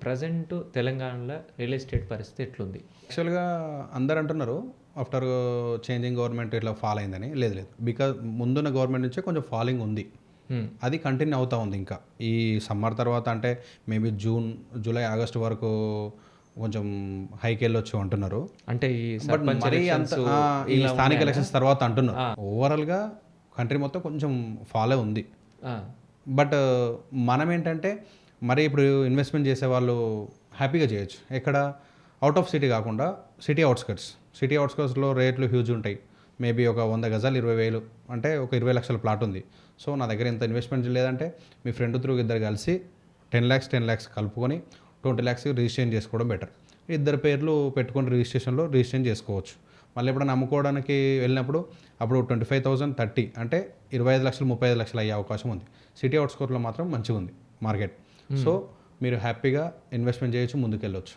Present తెలంగాణలో real estate పరిస్థితి ఎట్లుంది? యాక్చువల్‌గా అందరూ అంటున్నారు ఆఫ్టర్ చేంజింగ్ గవర్నమెంట్ ఇట్లా ఫాల్ అయిందని. లేదు లేదు. బికాజ్ ముందున్న గవర్నమెంట్ నుంచే కొంచెం ఫాలింగ్ ఉంది. హ్మ్. అది కంటిన్యూ అవుతా ఉంది ఇంకా. ఈ సమ్మర్ తర్వాత అంటే మేబీ జూన్, జూలై, ఆగస్ట్ వరకు కొంచెం హైకెళ్ళొచ్చు అంటున్నారు. అంటే ఈ బట్ సర్పంచ్ మరీ అంత ఎలక్షన్స్ ఈ ఇలా స్థానిక ఉన్నాయా? ఎలక్షన్స్ తర్వాత అంటున్నారు. ఆ! ఓవరాల్‌గా కంట్రీ మొత్తం కొంచెం ఫాలే ఉంది. ఆ! బట్ మనమేంటంటే మరి ఇప్పుడు ఇన్వెస్ట్‌మెంట్ చేసేవాళ్ళు హ్యాపీగా చేయొచ్చు. ఎక్కడ ఔట్ ఆఫ్ సిటీ కాకుండా సిటీ ఔట్‌స్కర్ట్స్. సిటీ ఔట్‌స్కర్ట్స్‌లో రేట్లు హ్యూజ్ ఉంటాయి. మేబీ ఒక 100 గజాలు 20,000 అంటే ఒక 20,00,000 ప్లాట్ ఉంది. సో నా దగ్గర ఇంత ఇన్వెస్ట్‌మెంట్ లేదంటే మీ ఫ్రెండ్ త్రూ ఇద్దరు కలిసి 10,00,000 కలుపుకొని 20,00,000 రిజిస్ట్రేషన్ చేసుకోవడం బెటర్. ఇద్దరు పేర్లు పెట్టుకొని రిజిస్ట్రేషన్ చేసుకోవచ్చు. మళ్ళీ ఎప్పుడైనా అమ్ముకోవడానికి వెళ్ళినప్పుడు అప్పుడు 25,000 30 అంటే 25,00,000 35,00,000 అయ్యే అవకాశం ఉంది. సిటీ ఔట్‌స్కర్ట్స్‌లో మాత్రం మంచిగుంది మార్కెట్. సో మీరు హ్యాపీగా ఇన్వెస్ట్‌మెంట్ చేయొచ్చు, ముందుకెళ్ళొచ్చు.